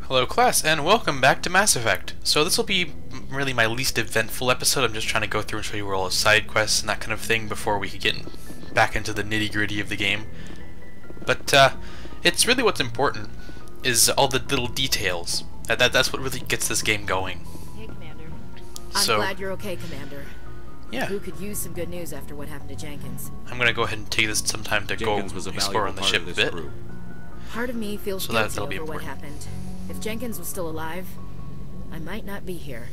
Hello class, and welcome back to Mass Effect. So this will be really my least eventful episode. I'm just trying to go through and show you where all the side quests and that kind of thing before we could get back into the nitty-gritty of the game. But it's really what's important is all the little details. That's what really gets this game going. Hey, Commander. So, I'm glad you're okay, Commander. Yeah. Who could use some good news after what happened to Jenkins? I'm gonna go ahead and take this some time to Jenkins go was a explore on the ship a bit. crew. Part of me feels So guilty that'll be over what important. happened. If Jenkins was still alive, I might not be here.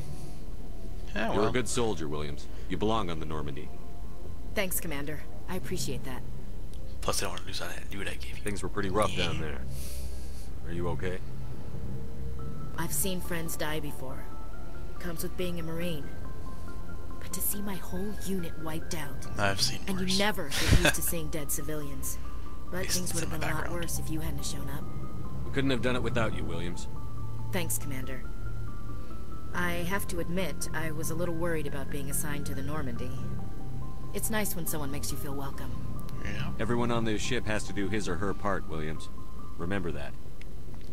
Yeah, well, You're a good soldier, Williams. You belong on the Normandy. Thanks, Commander. I appreciate that. plus I don't want to lose that dude I gave you. Things were pretty rough down there. Are you okay? I've seen friends die before. Comes with being a Marine. But to see my whole unit wiped out, I've seen and worse. you never get used to seeing dead civilians. But least things it's would in have my been a lot background. worse if you hadn't shown up. We couldn't have done it without you, Williams. Thanks, Commander. I have to admit, I was a little worried about being assigned to the Normandy. It's nice when someone makes you feel welcome. Yeah. Everyone on this ship has to do his or her part, Williams. Remember that.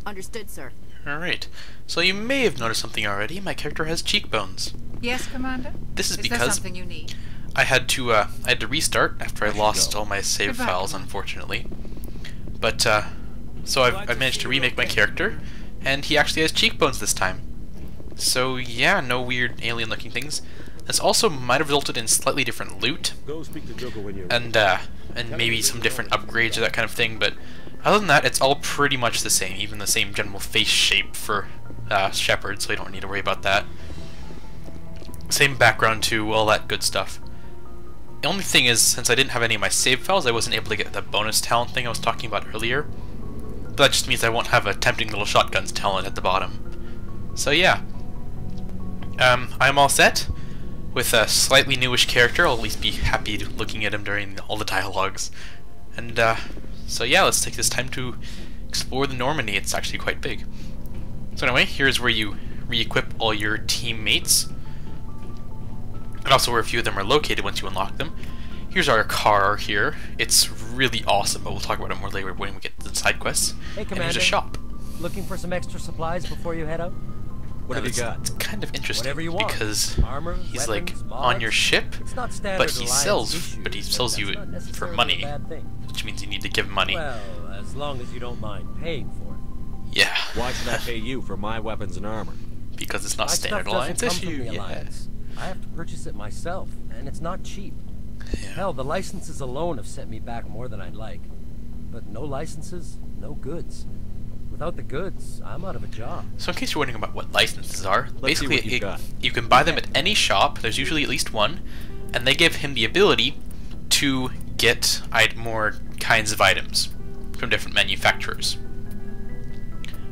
Understood, sir. Alright, so you may have noticed something already. My character has cheekbones. Yes, Commander? This is there because something you need? I had to restart after I There you lost go. all my save Goodbye, files, Commander. unfortunately. But so I managed to remake my character, and he actually has cheekbones this time. So yeah, no weird alien-looking things. This also might have resulted in slightly different loot, Go speak to Joker when you're and maybe some different upgrades or that kind of thing. But other than that, it's all pretty much the same. Even the same general face shape for Shepard, so you don't need to worry about that. Same background too, all that good stuff. The only thing is, since I didn't have any of my save files, I wasn't able to get the bonus talent thing I was talking about earlier. But that just means I won't have a tempting little shotguns talent at the bottom. So yeah. I'm all set with a slightly newish character. I'll at least be happy looking at him during all the dialogues. And so yeah, let's take this time to explore the Normandy. It's actually quite big. So anyway, here's where you re-equip all your teammates. And also where a few of them are located once you unlock them. Here's our car here. It's really awesome, but we'll talk about it more later when we get to the side quests. Hey, And here's Commander. a shop. Looking for some extra supplies before you head out? What have you got? It's kind of interesting Whatever you want. because Armor, he's weapons, like on your mods. ship, It's not standard but he Alliance sells issues, you that's it not for necessarily money, a bad thing. which means you need to give him money. Well, as long as you don't mind paying for it. Yeah, Why should I pay you for my weapons and armor? because it's not My standard stuff Alliance doesn't come issue. from the Yeah. Alliance. I have to purchase it myself, and it's not cheap. Yeah. Hell, the licenses alone have set me back more than I'd like. But no licenses, no goods. Without the goods, I'm out of a job. So in case you're wondering about what licenses are, Let's see basically what you've got. you can buy them at any shop. There's usually at least one, and they give him the ability to get more kinds of items from different manufacturers.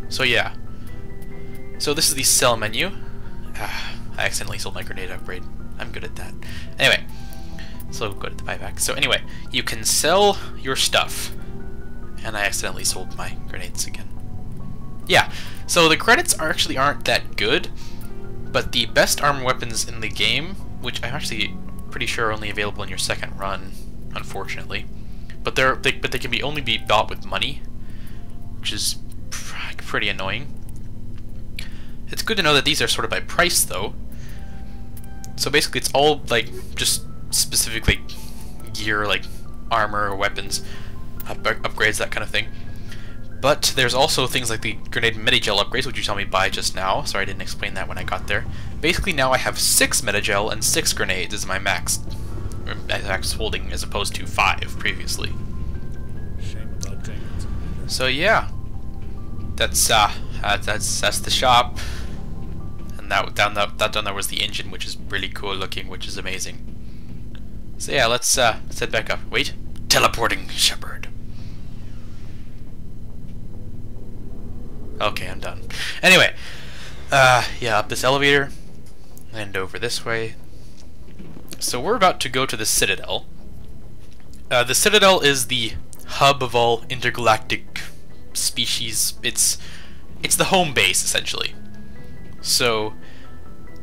So yeah. So this is the sell menu. I accidentally sold my grenade upgrade. I'm good at that. Anyway, so go to the buyback. So anyway, you can sell your stuff. And I accidentally sold my grenades again. Yeah, so the credits aren't that good, but the best armor weapons in the game, which I'm actually pretty sure are only available in your second run, unfortunately, but they can only be bought with money, which is pretty annoying. It's good to know that these are sorted by price, though. So basically, it's all like just specific like gear, like armor or weapons, upgrades, that kind of thing. But there's also things like the grenade metagel upgrades, which you saw me buy just now. Sorry, I didn't explain that when I got there. Basically, now I have 6 metagel and 6 grenades as my max holding, as opposed to 5 previously. Shame about Jenkins. So yeah, that's the shop, and that down there was the engine, which is really cool looking, which is amazing. So yeah, let's head back up. Wait, teleporting Shepard. Okay, I'm done. Anyway, yeah, up this elevator, and over this way. So we're about to go to the Citadel. The Citadel is the hub of all intergalactic species. It's the home base, essentially. So,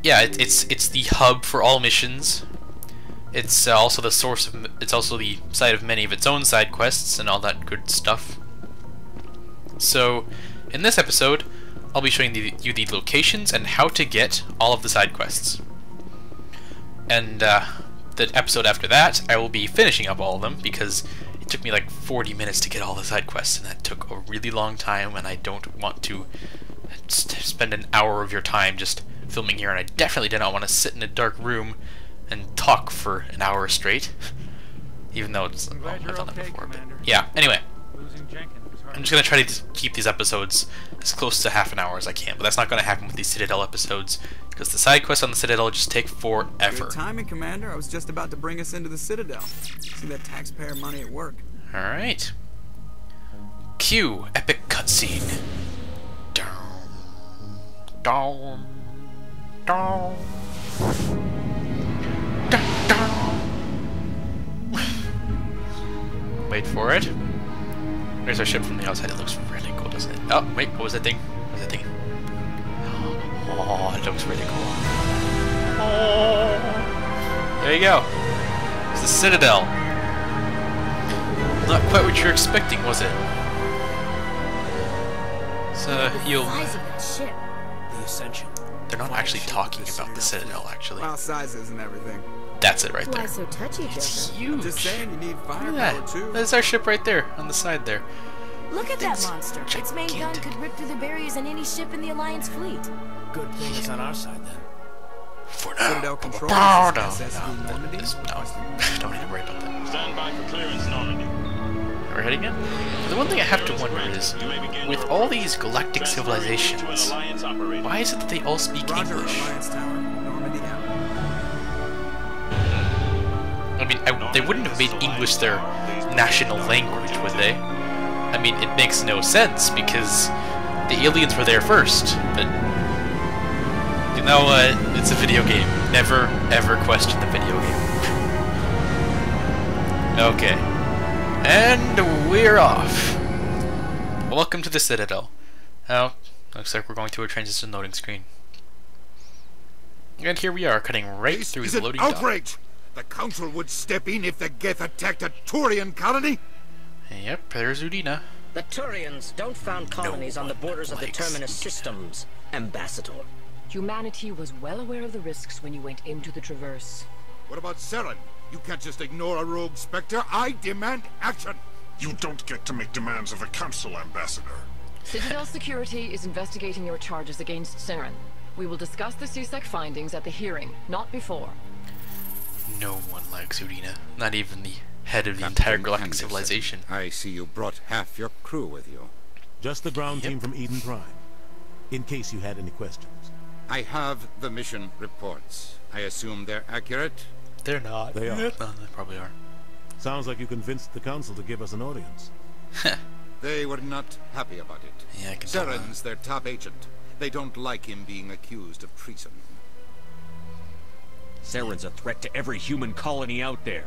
yeah, it's the hub for all missions. It's also the source of. It's also the site of many of its own side quests and all that good stuff. So, in this episode, I'll be showing you the locations and how to get all of the side quests. And the episode after that, I will be finishing up all of them because it took me like 40 minutes to get all the side quests, and that took a really long time, and I don't want to spend an hour of your time just filming here, and I definitely did not want to sit in a dark room and talk for an hour straight. Even though it's, well, I've done that before, but yeah, anyway. I'm just going to try to keep these episodes as close to half an hour as I can, but that's not going to happen with these Citadel episodes, because the side quests on the Citadel just take forever. Good timing, Commander. I was just about to bring us into the Citadel. See that taxpayer money at work. Alright. Cue epic cutscene. Down. Down. Down. Down. Down. Wait for it. There's our ship from the outside. It looks really cool, doesn't it? Oh, wait, what was that thing? What was that thing? Oh, it looks really cool. Oh. There you go. It's the Citadel. Not quite what you're expecting, was it? So, you'll... The Ascension. They're not actually talking about the Citadel, actually. Well, sizes and everything. That's it right there. Why so touchy, It's Joker? huge. Just saying, you need Look firepower at that. too. There's our ship right there, on the side there. Look at that It's monster. Its main gun gigantic. could rip through the barriers in any ship in the Alliance fleet. Good thing it's on our side then. For now. Citadel control. No, SSV Normandy. no. Don't need to worry about that. Stand by for clearance, Normandy. We're heading in? The one thing I have to wonder is, with all these galactic civilizations, why is it that they all speak Roger, English? Alliance Tower. Normandy out. I mean, they wouldn't have made English their national language, would they? I mean, it makes no sense, because the aliens were there first, but... You know what? It's a video game. Never, ever question the video game. Okay. And we're off. Welcome to the Citadel. Oh, looks like we're going to a transition loading screen. And here we are, cutting right This through is the an loading dock. outrage! The Council would step in if the Geth attacked a Turian colony? Yep, there's Udina. The Turians don't found colonies on the borders of the likes Terminus Udina. systems, Ambassador. Humanity was well aware of the risks when you went into the Traverse. What about Saren? You can't just ignore a rogue Spectre. I demand action! You don't get to make demands of a council, Ambassador. Citadel Security is investigating your charges against Saren. We will discuss the CSEC findings at the hearing, not before. No one likes Udina. Not even the head of the entire galactic civilization. I see you brought half your crew with you. Just the ground team from Eden Prime. In case you had any questions. I have the mission reports. I assume they're accurate? They're not. They are. No, they probably are. Sounds like you convinced the council to give us an audience. They were not happy about it. Yeah, I can tell that. Saren's their top agent. They don't like him being accused of treason. Saren's a threat to every human colony out there.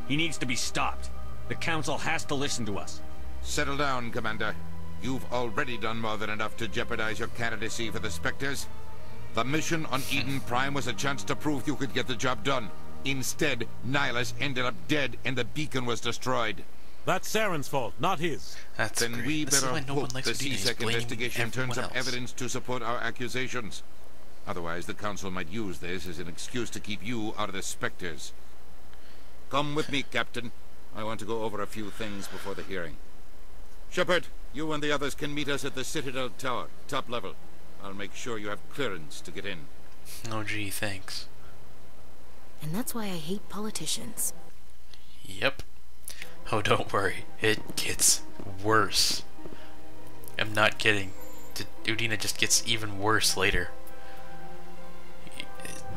He needs to be stopped. The council has to listen to us. Settle down, Commander. You've already done more than enough to jeopardize your candidacy for the Spectres. The mission on Eden Prime was a chance to prove you could get the job done. Instead, Nihilus ended up dead and the beacon was destroyed. That's Saren's fault, not his. That's Then great. we This is better why no one hope likes the Udina. He's CSEC blaming investigation turns everyone up else. evidence to support our accusations. Otherwise, the Council might use this as an excuse to keep you out of the Spectres. Come with me, Captain. I want to go over a few things before the hearing. Shepard, you and the others can meet us at the Citadel Tower, top level. I'll make sure you have clearance to get in. Oh gee, thanks. And that's why I hate politicians. Yep. Oh, don't worry. It gets worse. I'm not kidding. Udina just gets even worse later.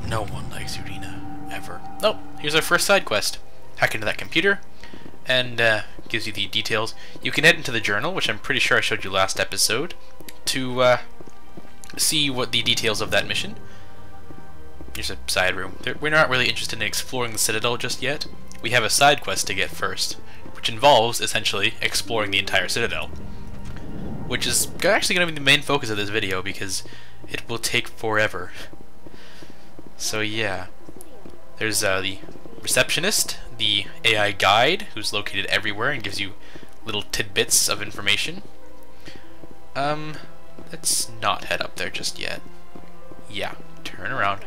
No one likes Udina, ever. Oh, here's our first side quest. Hack into that computer, and gives you the details. You can head into the journal, which I'm pretty sure I showed you last episode, to see what the details of that mission. Here's a side room. We're not really interested in exploring the Citadel just yet. We have a side quest to get first, which involves, essentially, exploring the entire Citadel. Which is actually going to be the main focus of this video, because it will take forever. So yeah. There's the receptionist, the AI guide, who's located everywhere and gives you little tidbits of information. Let's not head up there just yet. Yeah, turn around.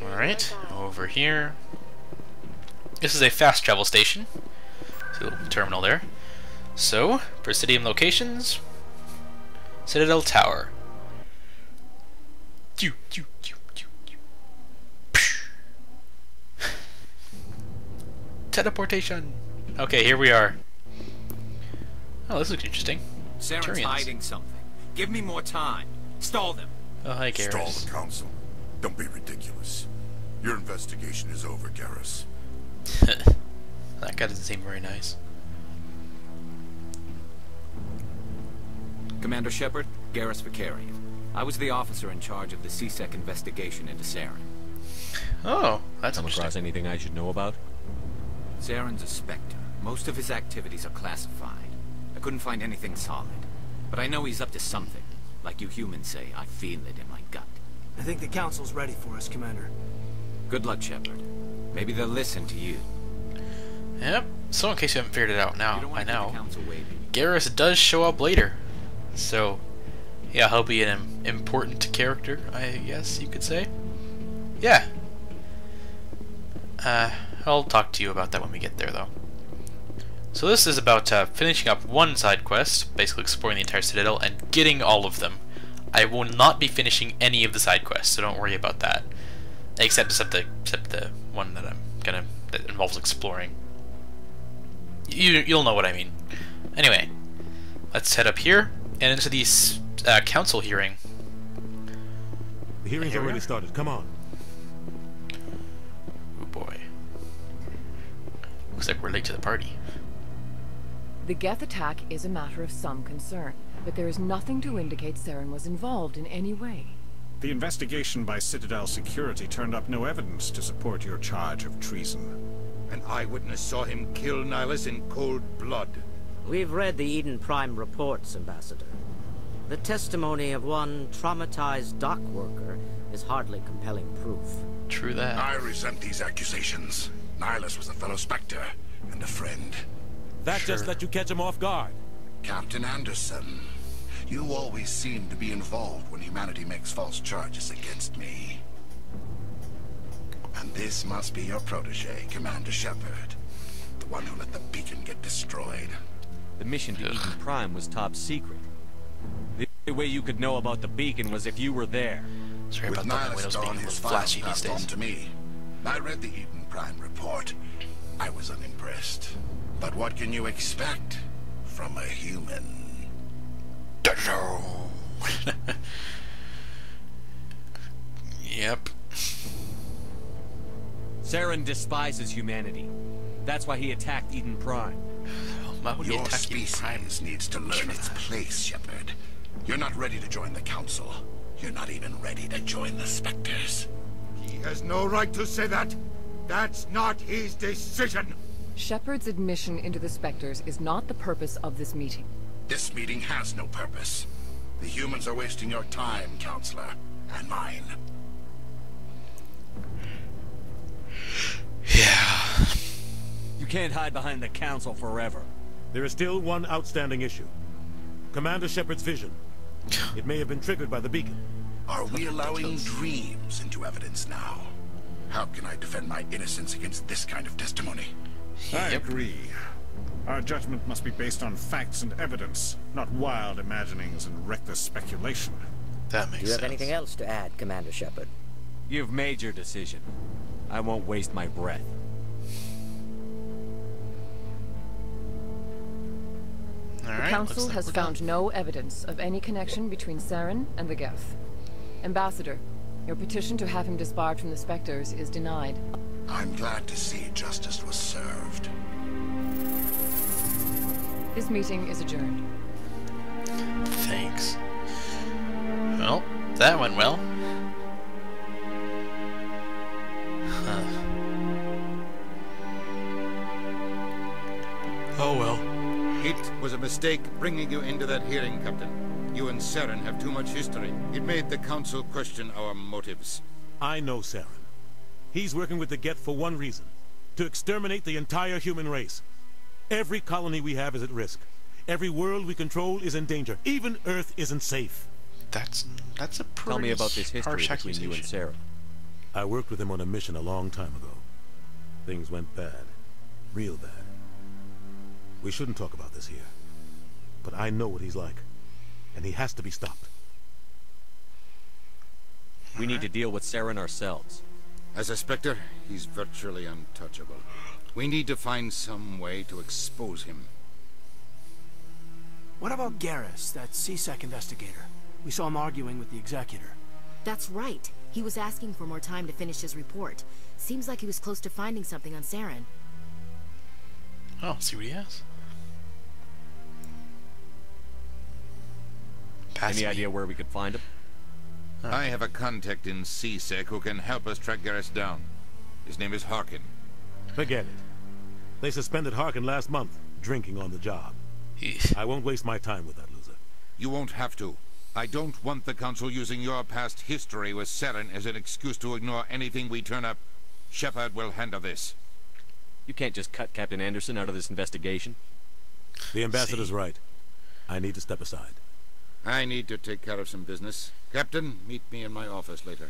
Alright, over here. This is a fast travel station. See a little terminal there. So, Presidium locations. Citadel Tower. Teleportation! Okay, here we are. Oh, this looks interesting. Saren's Turians. hiding something. Give me more time. Stall them. Oh, hi, Garrus. Stall the council. Don't be ridiculous. Your investigation is over, Garrus. That guy doesn't seem very nice. Commander Shepard, Garrus Vicarian. I was the officer in charge of the CSEC investigation into Saren. Oh, that's Come interesting. across anything I should know about? Saren's a Spectre. Most of his activities are classified. I couldn't find anything solid. But I know he's up to something. Like you humans say, I feel it in my gut. I think the council's ready for us, Commander. Good luck, Shepard. Maybe they'll listen to you. Yep. So in case you haven't figured it out You now, don't by want to keep the now, council waiting. Garrus does show up later. So, yeah, he'll be an important character, I guess you could say. Yeah. I'll talk to you about that when we get there, though. So this is about finishing up one side quest, basically exploring the entire Citadel, and getting all of them. I will not be finishing any of the side quests, so don't worry about that. Except the one that that involves exploring. You'll know what I mean. Anyway, let's head up here and into the council hearing. The hearing's already started. Come on. Oh boy. Looks like we're late to the party. The Geth attack is a matter of some concern, but there is nothing to indicate Saren was involved in any way. The investigation by Citadel Security turned up no evidence to support your charge of treason. An eyewitness saw him kill Nihilus in cold blood. We've read the Eden Prime reports, Ambassador. The testimony of one traumatized dock worker is hardly compelling proof. True that. I resent these accusations. Nihilus was a fellow Spectre and a friend. That just let you catch him off guard. Captain Anderson, you always seem to be involved when humanity makes false charges against me. And this must be your protege, Commander Shepard. The one who let the beacon get destroyed. The mission to Eden Prime was top secret. The only way you could know about the beacon was if you were there. Sorry about With the Nihilus windows being a gone, little his flashy files these passed days. on to me. I read the Eden Prime report. I was unimpressed. But what can you expect from a human? Yep. Saren despises humanity. That's why he attacked Eden Prime. Why would he Your attack Eden Prime? species needs to learn its place, Shepard. You're not ready to join the Council. You're not even ready to join the Spectres. He has no right to say that. That's not his decision. Shepard's admission into the Spectres is not the purpose of this meeting. This meeting has no purpose. The humans are wasting your time, Counselor, and mine. Yeah. You can't hide behind the Council forever. There is still one outstanding issue. Commander Shepard's vision. It may have been triggered by the beacon. Are we allowing dreams into evidence now? How can I defend my innocence against this kind of testimony? I agree. Our judgment must be based on facts and evidence, not wild imaginings and reckless speculation. That makes Do you have anything else to add, Commander Shepard? You've made your decision. I won't waste my breath. The Council has found no evidence of any connection between Saren and the Geth. Ambassador, your petition to have him disbarred from the Spectres is denied. I'm glad to see justice was served. This meeting is adjourned. Thanks. Well, that went well. Huh. Oh well. It was a mistake bringing you into that hearing, Captain. You and Saren have too much history. It made the Council question our motives. I know Saren. He's working with the Geth for one reason. To exterminate the entire human race. Every colony we have is at risk. Every world we control is in danger. Even Earth isn't safe. That's a pretty Tell me about this history harsh between you and accusation. Sarah. I worked with him on a mission a long time ago. Things went bad. Real bad. We shouldn't talk about this here. But I know what he's like. And he has to be stopped. We need to deal with Saren ourselves. As a Spectre, he's virtually untouchable. We need to find some way to expose him. What about Garrus, that C-Sec investigator? We saw him arguing with the Executor. That's right. He was asking for more time to finish his report. Seems like he was close to finding something on Saren. Oh, see what he has. Any idea where we could find him? I have a contact in C-Sec who can help us track Garrus down. His name is Harkin. Forget it. They suspended Harkin last month, drinking on the job. I won't waste my time with that loser. You won't have to. I don't want the Council using your past history with Saren as an excuse to ignore anything we turn up. Shepard will handle this. You can't just cut Captain Anderson out of this investigation. The Ambassador's right. I need to step aside. I need to take care of some business. Captain, meet me in my office later.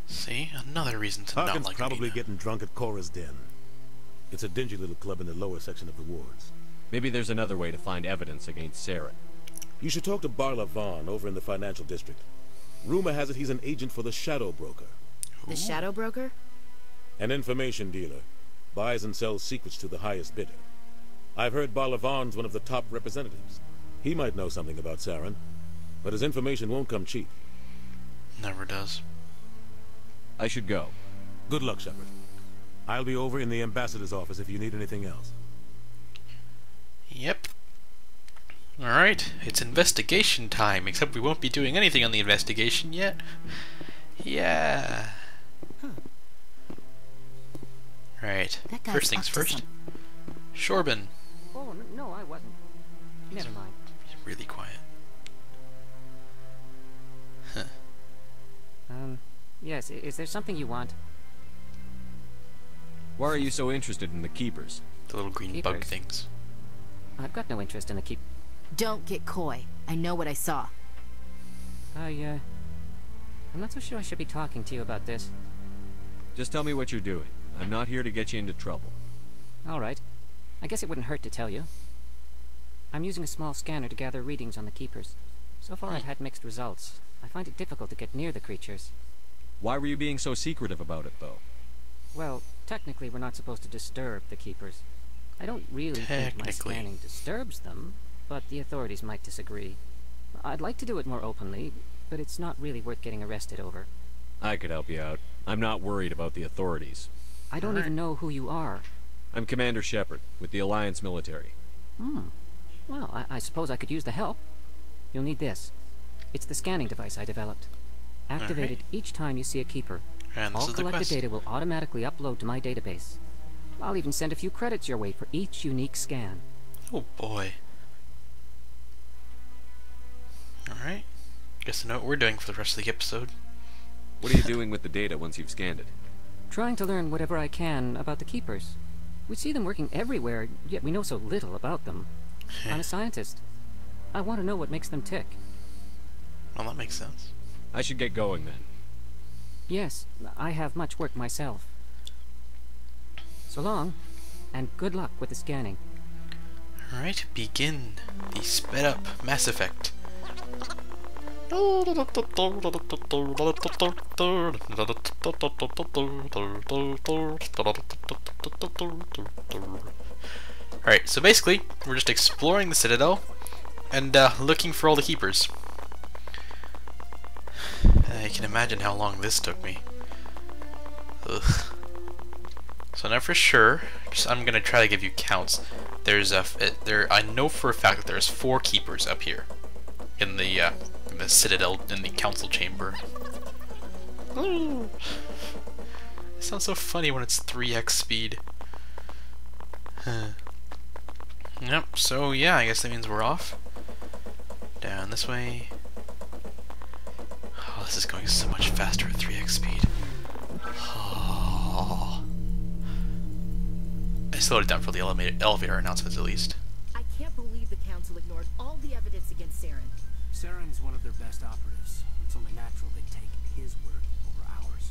See? Another reason to Harkin's not like probably Mina. getting drunk at Cora's Den. It's a dingy little club in the lower section of the wards. Maybe there's another way to find evidence against Saren. You should talk to Barla Vaughn over in the financial district. Rumor has it he's an agent for the Shadow Broker. The Shadow Broker? An information dealer. Buys and sells secrets to the highest bidder. I've heard Barla Vaughn's one of the top representatives. He might know something about Saren, but his information won't come cheap. Never does. I should go. Good luck, Shepard. I'll be over in the Ambassador's office if you need anything else. Yep. Alright, it's investigation time, except we won't be doing anything on the investigation yet. Yeah. Right. First things first. Shorban. Oh, no, I wasn't. Never mind. He's really quiet. Huh. Yes, is there something you want? Why are you so interested in the Keepers? The little green bug things. I've got no interest in the keep. Don't get coy. I know what I saw. I'm not so sure I should be talking to you about this. Just tell me what you're doing. I'm not here to get you into trouble. All right. I guess it wouldn't hurt to tell you. I'm using a small scanner to gather readings on the Keepers. So far I've had mixed results. I find it difficult to get near the creatures. Why were you being so secretive about it, though? Well, technically we're not supposed to disturb the Keepers. I don't really think my scanning disturbs them, but the authorities might disagree. I'd like to do it more openly, but it's not really worth getting arrested over. I could help you out. I'm not worried about the authorities. I don't even know who you are. I'm Commander Shepard, with the Alliance military. Well, I suppose I could use the help. You'll need this. It's the scanning device I developed. Activate it each time you see a Keeper. And all collected data will automatically upload to my database. I'll even send a few credits your way for each unique scan. Oh boy. Alright. Guess I know what we're doing for the rest of the episode. What are you doing with the data once you've scanned it? Trying to learn whatever I can about the Keepers. We see them working everywhere, yet we know so little about them. I'm a scientist. I want to know what makes them tick. Well, that makes sense. I should get going then. Yes, I have much work myself. So long, and good luck with the scanning. Alright, begin the sped up Mass Effect. Alright, so basically, we're just exploring the Citadel and looking for all the Keepers. I can imagine how long this took me. Ugh. So now for sure, I'm gonna try to give you counts. There's I know for a fact that there's 4 Keepers up here in the Citadel, in the council chamber. It sounds so funny when it's 3x speed. Yep. So yeah, I guess that means we're off. Down this way. Oh, this is going so much faster at 3x speed. Oh. I slowed it down for the elevator announcements at least. I can't one of their best operatives. It's only natural they take his word over ours.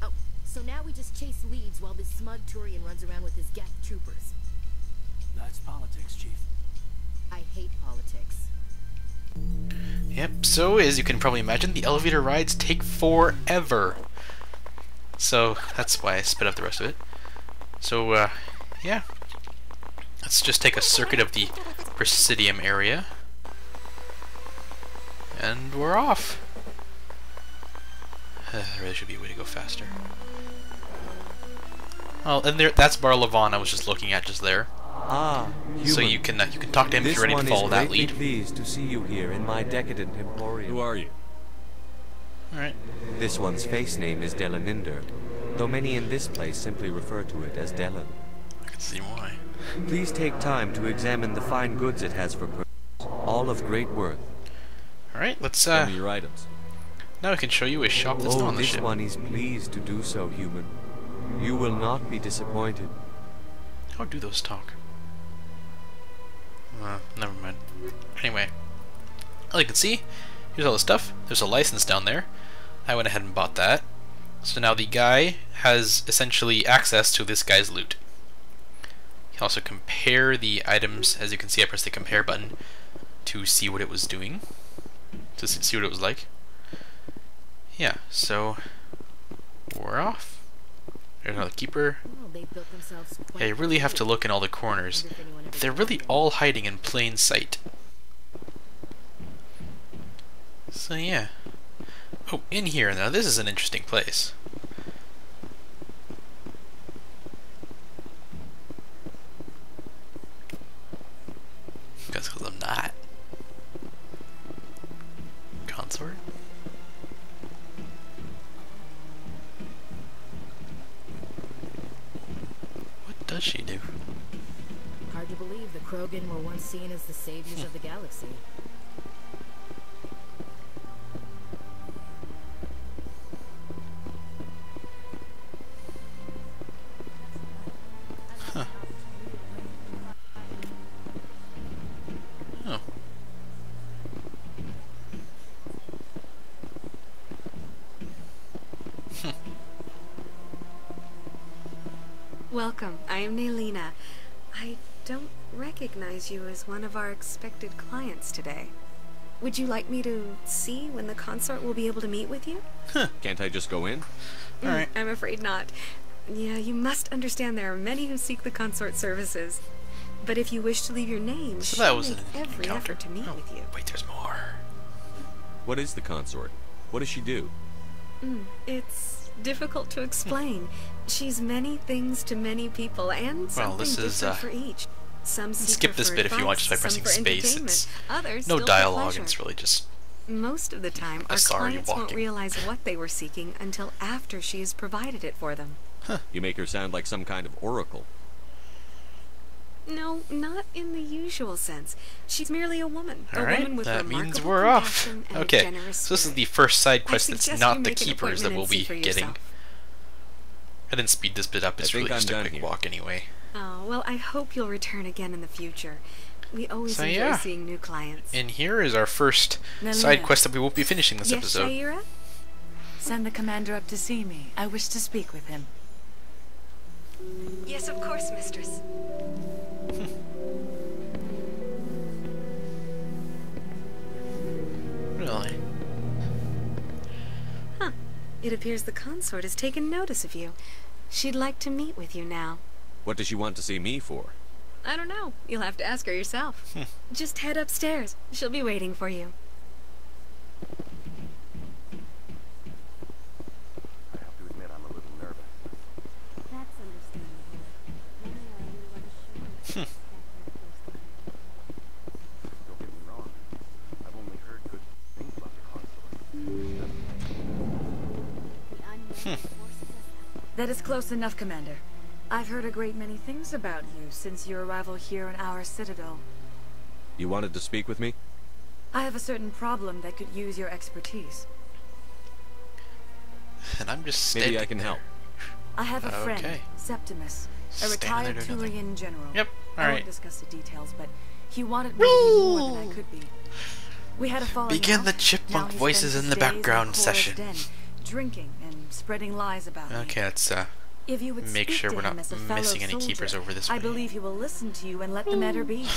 Oh, so now we just chase leads while this smug Turian runs around with his Geth troopers. That's politics, Chief. I hate politics. Yep, so as you can probably imagine, the elevator rides take forever. So that's why I sped up the rest of it. So, yeah. Let's just take a circuit of the Presidium area. And we're off. There really should be a way to go faster. Oh, and that's Bar Levon I was just looking at just there. Ah, human. So you can talk to him if you're ready to follow that lead. Pleased to see you here in my decadent emporium. Who are you? Alright. This one's face name is Delaninder, though many in this place simply refer to it as Delan. I can see why. Please take time to examine the fine goods it has for purchase, all of great worth. Alright, let's Show me your items. Now I can show you a shop that's not on the ship. This one is pleased to do so, human. You will not be disappointed. How do those talk? Never mind. Anyway, as you can see, here's all the stuff. There's a license down there. I went ahead and bought that. So now the guy has essentially access to this guy's loot. You can also compare the items. As you can see, I pressed the compare button to see what it was doing. To see what it was like. Yeah, so we're off. There's another keeper. Yeah, you really have to look in all the corners. They're really all hiding in plain sight. So yeah. Oh, in here. Now this is an interesting place. Because I'm not. Consort? What does she do? Hard to believe the Krogan were once seen as the saviors of the galaxy. Huh. Oh. Welcome. I am Naylina. I don't recognize you as one of our expected clients today. Would you like me to see when the consort will be able to meet with you? Can't I just go in? Alright. I'm afraid not. Yeah, you must understand there are many who seek the consort services. But if you wish to leave your name, So that she'll was make an every encounter. effort to meet with you. Wait, there's more. What is the consort? What does she do? It's difficult to explain. She's many things to many people, and something this is, different for each. Some seek skip her this for bit if you want, just by advice, some pressing for space. entertainment, It's others no still for dialogue, pleasure. and it's really just Most of the time, our sorry, clients won't walking. realize what they were seeking until after she has provided it for them. You make her sound like some kind of oracle. No, not in the usual sense. She's merely a woman. A Alright, woman with that means remarkable we're off. compassion and a Okay, generous so this is spirit. the first side I quest that's suggest not you the make an keepers that appointment we'll and be see for getting. yourself. I didn't speed this bit up, it's I think really just I'm a done quick here. walk anyway. Oh, well, I hope you'll return again in the future. We always So, enjoy yeah. seeing new clients. And here is our first Naylina. side quest that we won't be finishing this Yes, episode. Shaira? Send the commander up to see me. I wish to speak with him. Yes, of course, mistress. Really? Huh. It appears the consort has taken notice of you. She'd like to meet with you now. What does she want to see me for? I don't know. You'll have to ask her yourself. Just head upstairs. She'll be waiting for you. I have to admit I'm a little nervous. That's understandable. Don't get me wrong. I've only heard good things about the consort. That is close enough, Commander. I've heard a great many things about you since your arrival here in our Citadel. You wanted to speak with me? I have a certain problem that could use your expertise. And I'm just standing Maybe I can help. I have a friend, Okay. Septimus, a Standing retired there doing nothing. Turian general. Yep, I alright. won't discuss the details, but he wanted me to be more than I could be. We had a falling Begin out. the chipmunk Now he voices spends in his the days background Cora's session. Den, drinking and spreading lies about me. Okay, let's If you would make speak sure to we're him not as a fellow missing any keepers soldier, over this way. I believe he will listen to you and let the matter be.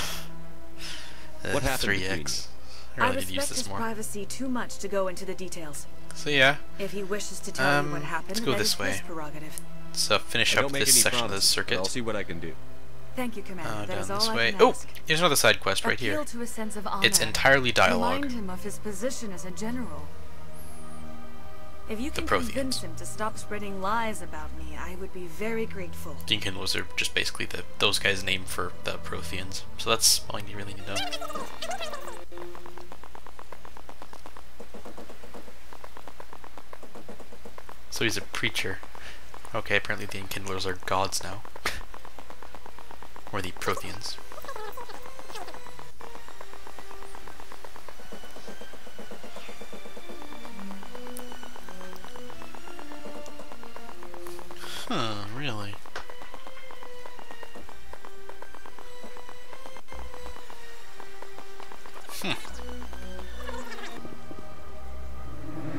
What happened 3x. I I really need to use respect this his more. privacy too much to go into the details. So yeah, If he wishes to tell you what let's happened, go that this is way. his prerogative. So finish I up don't make this any section of the promises, but circuit. I'll see what I can do. Thank you, Commander. That is Down all this I way. can Oh, ask. here's another side quest right here. Appeal to a sense of honor. It's entirely dialogue. Remind him of his position as a general. If you can convince him to stop spreading lies about me, I would be very grateful. Deaconlos are just basically those guys' name for the Protheans. So that's all you really need to know. So he's a preacher. Okay, apparently the Enkindlers are gods now. Or the Protheans. Huh, really?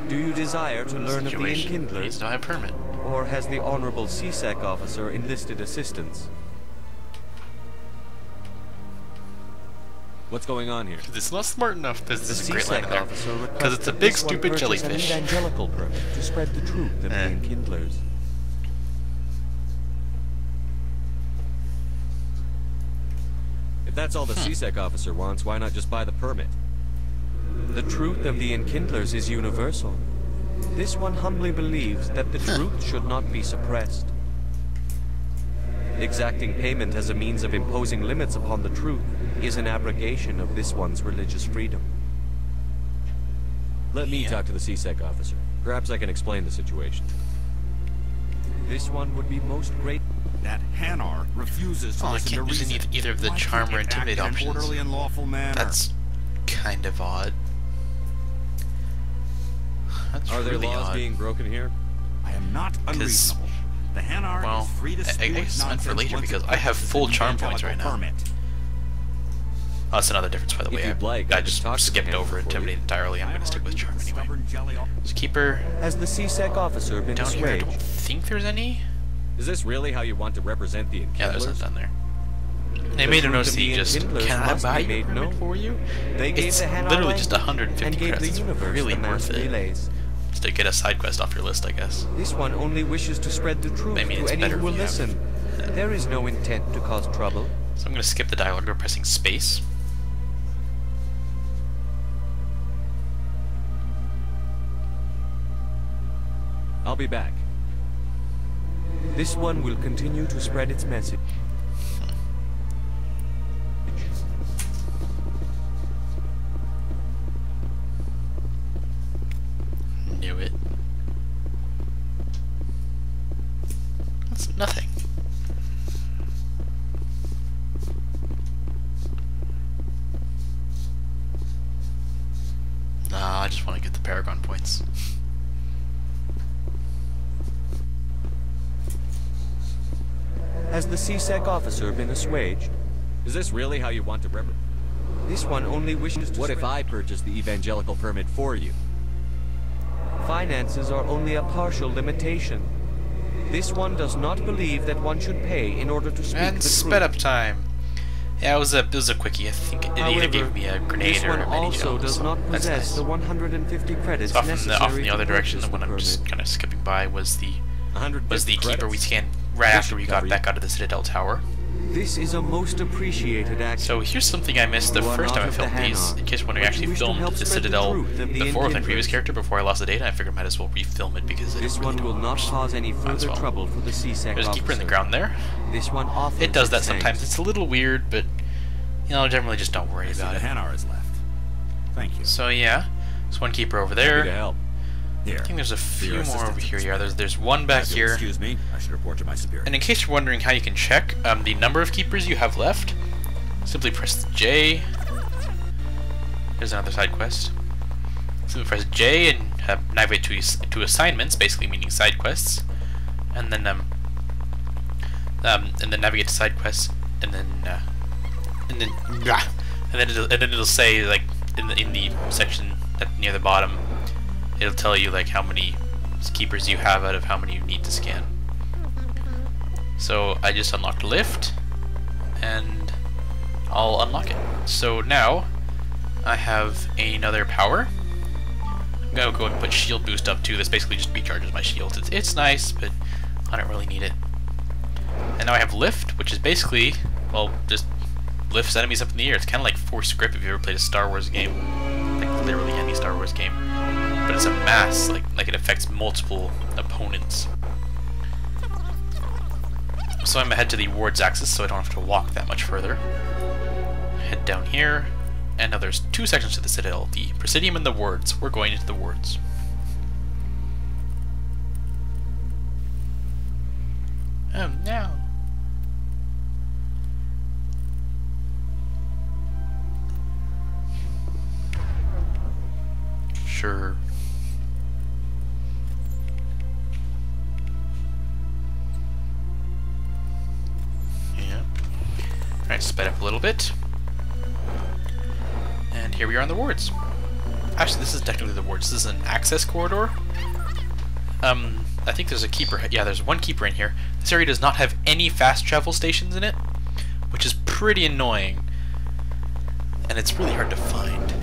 Do you desire to learn of the Enkindlers? Needs to have a permit. Or has the Honorable CSEC officer enlisted assistance? What's going on here? It's not smart enough. This is a great line in CSEC there. officer Because it's a big stupid jellyfish. An evangelical permit to spread the truth of the Enkindlers. If that's all the CSEC officer wants, why not just buy the permit? The truth of the Enkindlers is universal. This one humbly believes that the truth should not be suppressed. Exacting payment as a means of imposing limits upon the truth is an abrogation of this one's religious freedom. Let me talk to the CSEC officer. Perhaps I can explain the situation. This one would be most grateful. That Hanar refuses to I listen to can't use reason. either of the Why charm can't or it act intimidate in an options. orderly and lawful manner? That's kind of odd. That's Are there really laws odd. being broken here? I am not unreasonable. The Hanar is free to I spew guess its it's meant for nonsense later once because it I have possesses full an charm points right evangelical now. permit. Oh, that's another difference, by the way. If you'd like, I I could just talk to the skipped Hanar over for you. Intimidate entirely. I'm going to stick with Charm anyway. So Keeper. Has the CSEC officer been Down here, I assuaged? don't think there's any. Is this really how you want to represent the Enkindlers? Yeah, there's none down there. They made a notice that you just, can I buy your permit for you? They gave It's the Hanar literally just language 150 and gave credits. the It's universe really the worth mass it. relays. Just to get a side quest off your list, I guess. This one only wishes to spread the truth I mean, to it's any better who will if you have- listen. There is no intent to cause trouble. So I'm going to skip the dialogue by pressing space. I'll be back. This one will continue to spread its message. Knew it. That's nothing. Nah, I just want to get the Paragon points. Has the CSEC officer been assuaged? Is this really how you want to represent? This one only wishes to What if I purchase the evangelical permit for you? Finances are only a partial limitation. This one does not believe that one should pay in order to speak And the sped truth. up time. Yeah, it was a quickie. I think it either gave me a grenade this or one a mini also gel, does so not that's possess nice. the 150 credits So off in necessary the other to direction, the purchase one I'm permit. just kind of skipping by was the 150 keeper we credits. scanned right This after should we cover got you. back out of the Citadel tower. This is a most appreciated act. So here's something I missed the You are first not time I of the filmed these. Hanar, In case you're wondering, I but you actually wish to filmed help the spread the Citadel truth of the before with my Enkindlers. previous character before I lost the data. I figured I might as well refilm it because This one will not cause any further trouble for the CSEC There's a keeper in the officer. ground there. This one offers It does that its sometimes. thanks. It's a little weird, but you know, generally just don't worry I see about the it. Hanar is left. Thank you. So yeah, there's one keeper over Happy there. to help. Here. I think there's a For your few more over assistance, here. Yeah, there's one back If you'll here. Excuse me, I should report to my superior. And in case you're wondering how you can check the number of keepers you have left, simply press J. There's another side quest. Simply press J and navigate to assignments, basically meaning side quests, and then navigate to side quests, and then it'll say like in the section near the bottom, it'll tell you like how many keepers you have out of how many you need to scan. So I just unlocked a lift, and I'll unlock it. So now I have another power. I'm gonna go and put shield boost up too. This basically just recharges my shield. It's nice, but I don't really need it. And now I have lift, which is basically, well, just lifts enemies up in the air. It's kind of like force grip if you ever played a Star Wars game, like literally any Star Wars game. But it's a mass, like it affects multiple opponents. So I'm ahead to the wards axis, so I don't have to walk that much further. Head down here, and now there's two sections to the Citadel: the Presidium and the wards. We're going into the wards. Oh no! Sure. Yeah. Alright, sped up a little bit. And here we are in the wards. Actually, this is technically the wards. This is an access corridor. I think there's a keeper. Yeah, there's one keeper in here. This area does not have any fast travel stations in it, which is pretty annoying. And it's really hard to find.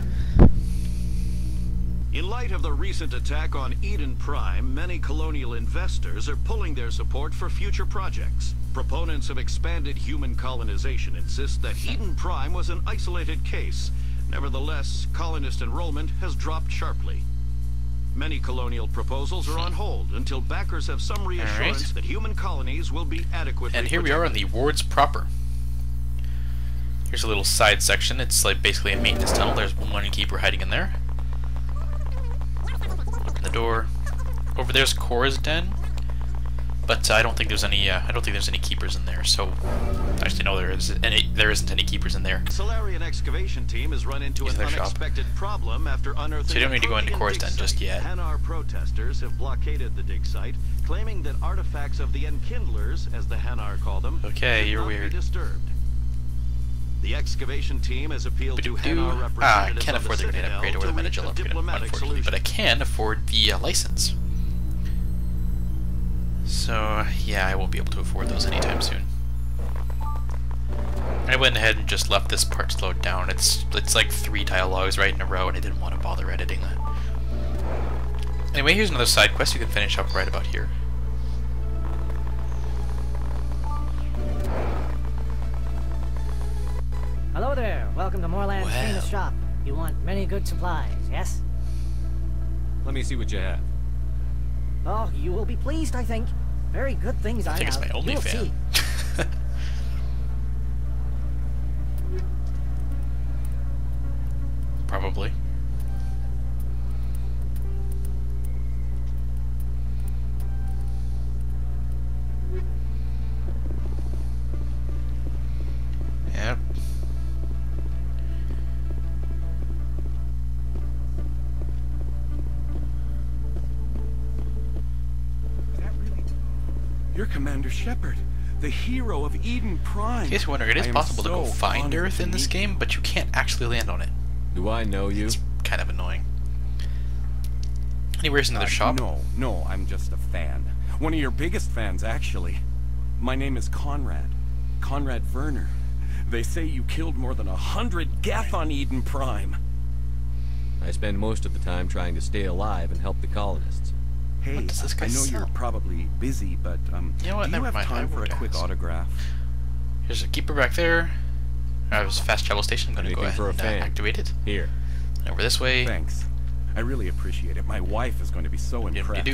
In light of the recent attack on Eden Prime, many colonial investors are pulling their support for future projects. Proponents of expanded human colonization insist that Eden Prime was an isolated case. Nevertheless, colonist enrollment has dropped sharply. Many colonial proposals are on hold until backers have some reassurance that human colonies will be adequately And here we are in the wards proper. Here's a little side section. It's like basically a maintenance tunnel. There's one keeper hiding in there. Open the door. Over there's Cora's den, but I don't think there's any. I don't think there's any keepers in there. So actually, no, there isn't any keepers in there. Solarian excavation team has run into an unexpected problem after unearthing. So you don't need to go into Cora's den just yet. Hanar protesters have blockaded the dig site, claiming that artifacts of the Enkindlers, as the Hanar call them, you're weird. Be disturbed. The excavation team has appealed to Hanar representatives I can't afford the grenade upgrade or the Metagel upgrade, unfortunately, but I can afford the license. So yeah, I won't be able to afford those anytime soon. I went ahead and just left this part slowed down. It's like 3 dialogues right in a row, and I didn't want to bother editing that. Anyway, here's another side quest you can finish up right about here. Hello there. Welcome to Moorland's famous shop. You want many good supplies, yes? Let me see what you have. Oh, you will be pleased, I think. Very good things I have. I think it's my only fan. Probably. Yep. You're Commander Shepard, the hero of Eden Prime. In case you're wondering, it is possible to go find Earth in this game, but you can't actually land on it. Do I know you? It's kind of annoying. Anywhere's another shop? No, I'm just a fan. One of your biggest fans, actually. My name is Conrad. Conrad Werner. They say you killed more than 100 Geth on Eden Prime. I spend most of the time trying to stay alive and help the colonists. Hey, I know you're probably busy, but you know what? do you have time for a quick autograph? Here's a keeper back there. There's a fast travel station. I'm going to go ahead and activate it. Here. Over this way. Thanks. I really appreciate it. My wife is going to be so impressed.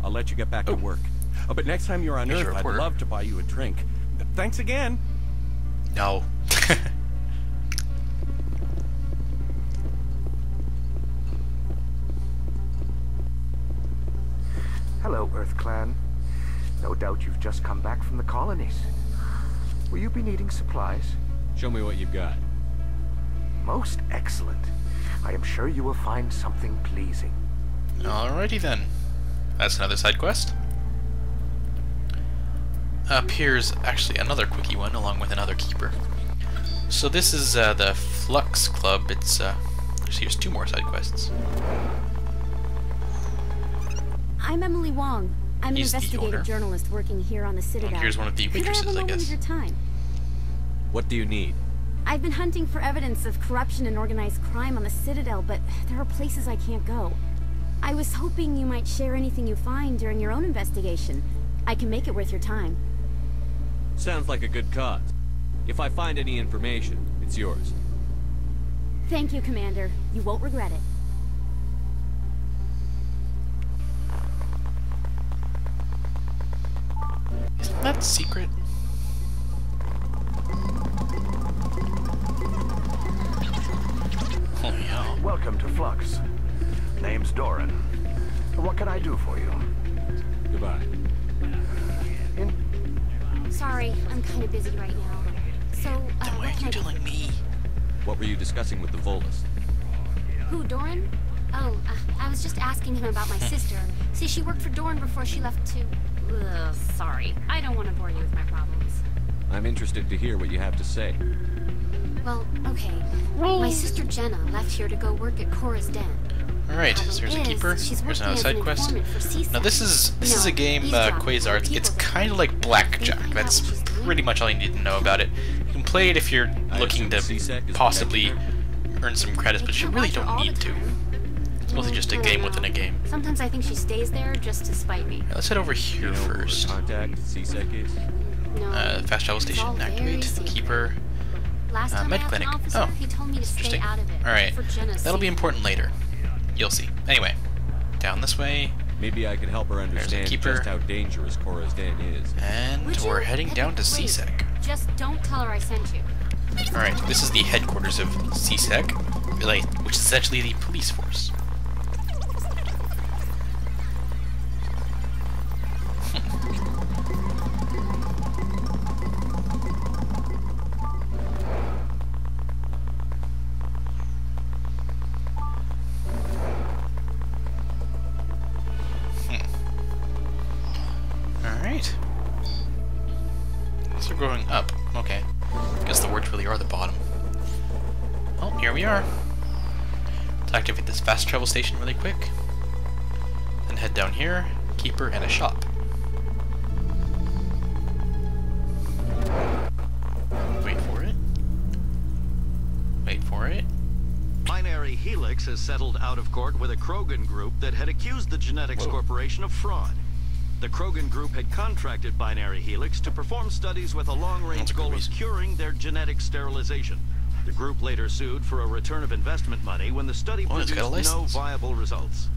I'll let you get back to work. Oh, but next time you're on Earth, I'd love to buy you a drink. Thanks again. No. Hello, Earth Clan. No doubt you've just come back from the colonies. Will you be needing supplies? Show me what you've got. Most excellent. I am sure you will find something pleasing. Alrighty then. That's another side quest. Up here's actually another quickie one along with another keeper. So this is the Flux Club. It's So here's 2 more side quests. I'm Emily Wong. I'm an He's the investigative owner. journalist working here on the Citadel. And here's one of the waitresses, Could I have a moment of your time? What do you need? I've been hunting for evidence of corruption and organized crime on the Citadel, but there are places I can't go. I was hoping you might share anything you find during your own investigation. I can make it worth your time. Sounds like a good cause. If I find any information, it's yours. Thank you, Commander. You won't regret it. Isn't that secret? Oh yeah. Welcome to Flux. Name's Doran. What can I do for you? Goodbye. Sorry, I'm kind of busy right now. So, why are you telling me? What were you discussing with the Volus? Who, Doran? Oh, I was just asking him about my sister. See, she worked for Doran before she left to... sorry. I don't want to bore you with my problems. I'm interested to hear what you have to say. Well, okay. My sister Jenna left here to go work at Cora's Den. Alright, so here's a keeper. Here's another side quest. Now this is a game, Quasar. It's kind of like Blackjack. That's pretty much all you need to know about it. You can play it if you're looking to possibly earn some credits, but you really don't need to. It's mostly just a game within a game. Sometimes I think she stays there just to spite me. Right, let's head over here first. Contact CSEC is? Fast travel station, activate, keeper, med clinic. Oh, interesting. Alright, that'll be important later. You'll see. Anyway, down this way. Maybe I can help her understand just how dangerous Cora's Den is. And we're heading down to CSEC. Just don't tell her I sent you. Alright, this is the headquarters of CSEC, which is essentially the police force. Alright. So we're going up. Okay. Guess the words really are the bottom. Well, here we are. Let's activate this fast travel station really quick. Then head down here, keeper, and a shop. Wait for it. Wait for it. Binary Helix has settled out of court with a Krogan group that had accused the Genetics Corporation of fraud. The Krogan group had contracted Binary Helix to perform studies with a long-range goal of curing their genetic sterilization. The group later sued for a return of investment money when the study produced no viable results.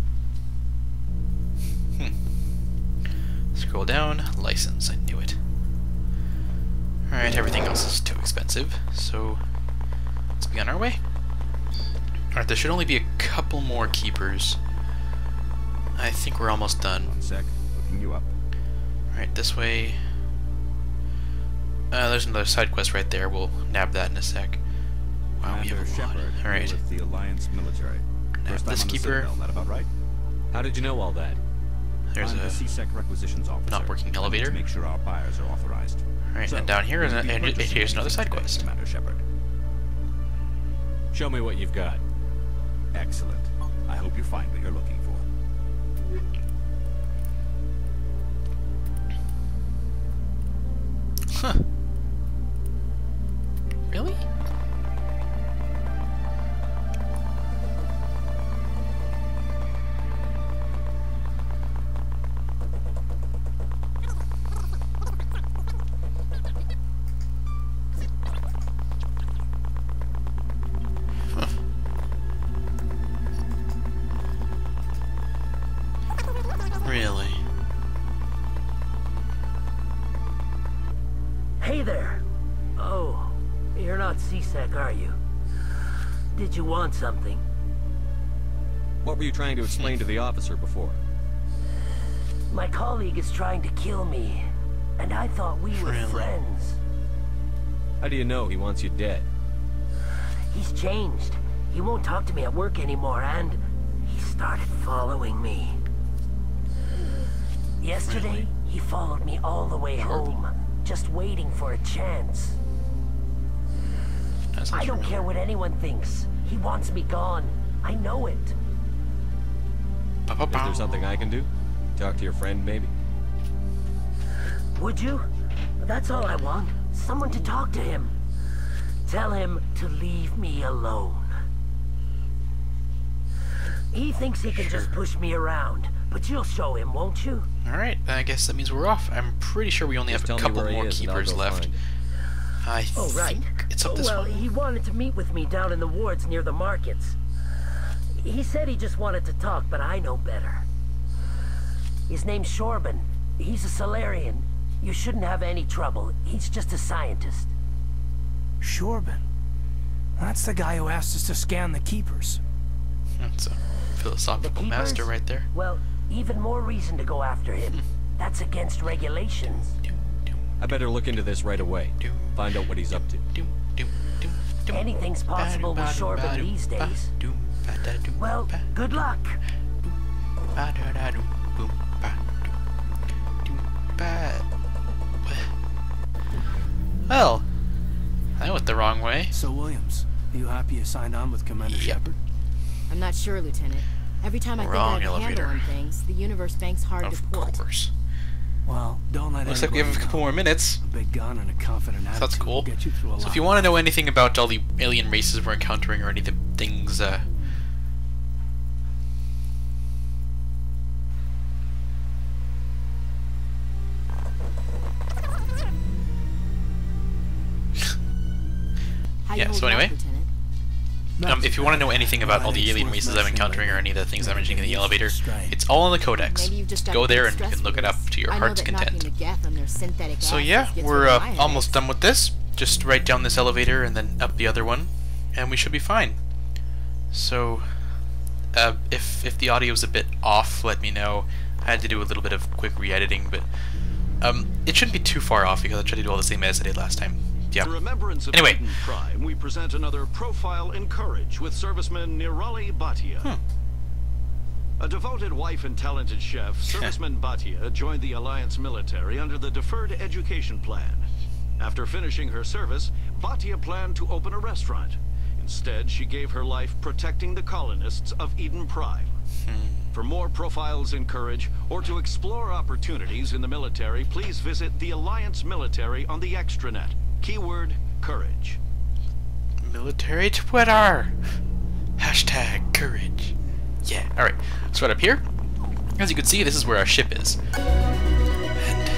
Scroll down, license, I knew it. Alright, everything else is too expensive, so let's be on our way. Alright, there should only be a couple more keepers. I think we're almost done. One sec. You up. Alright, this way. There's another side quest right there. We'll nab that in a sec. Wow, we have a lot. Alright. The Alliance military. Nab this keeper. That about right? How did you know all that? There's a CSEC requisitions officer. not working elevator. To make sure our buyers are authorized. Alright, and down here is here's another side quest. Commander Shepard. Show me what you've got. Excellent. I hope you find what you're looking for. Huh. Really? Really? Hey there. Oh, you're not CSEC, are you? Did you want something? What were you trying to explain to the officer before? My colleague is trying to kill me, and I thought we were friends. How do you know he wants you dead? He's changed. He won't talk to me at work anymore, and he started following me. Yesterday, he followed me all the way home, just waiting for a chance. I don't care what anyone thinks. He wants me gone. I know it. Is there something I can do? Talk to your friend, maybe? Would you? That's all I want. Someone to talk to him. Tell him to leave me alone. He thinks he can just push me around, but you'll show him, won't you? Alright, I guess that means we're off. I'm pretty sure we only have a couple more keepers left. I think it's up this way. Well, he wanted to meet with me down in the wards near the markets. He said he just wanted to talk, but I know better. His name's Shorban. He's a Solarian. You shouldn't have any trouble. He's just a scientist. Shorban? That's the guy who asked us to scan the keepers. That's a philosophical master right there. Well, even more reason to go after him. That's against regulations. I better look into this right away. Find out what he's up to. Anything's possible with Shorban these days. Well, good luck. Well, I went the wrong way. So, Williams, are you happy you signed on with Commander Shepard? I'm not sure, Lieutenant. Every time I think I have a handle on things, the universe banks hard to port. Of course. Well, don't let Looks like we have a couple more minutes. A big gun and a confident attitude. That's cool. Get you through a lot. So if you want to know anything about all the alien races we're encountering or any of the things, yeah, so anyway, if you want to know anything about all the alien races I'm encountering or any of the things I'm mentioning in the elevator, it's all in the codex. Go there and you can look it up to your heart's content. So yeah, we're almost done with this. Just right down this elevator and then up the other one, and we should be fine. So, if the audio's a bit off, let me know. I had to do a little bit of quick re-editing, but it shouldn't be too far off because I tried to do all the same as I did last time. Yeah. In remembrance of anyway, Eden Prime, we present another profile in courage with serviceman Nirali Bhatia. A devoted wife and talented chef, serviceman Bhatia joined the Alliance military under the Deferred Education Plan. After finishing her service, Bhatia planned to open a restaurant. Instead, she gave her life protecting the colonists of Eden Prime. For more profiles in courage, or to explore opportunities in the military, please visit the Alliance military on the extranet. Keyword, courage. Military Twitter! Hashtag courage. Yeah, alright. So right up here, as you can see, this is where our ship is. And,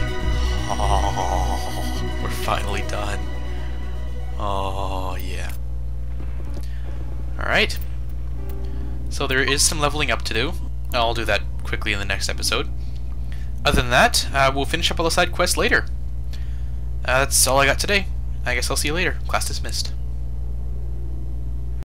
oh, we're finally done. Oh, yeah. Alright. So there is some leveling up to do. I'll do that quickly in the next episode. Other than that, we'll finish up all the side quests later. That's all I got today. I guess I'll see you later. Class dismissed.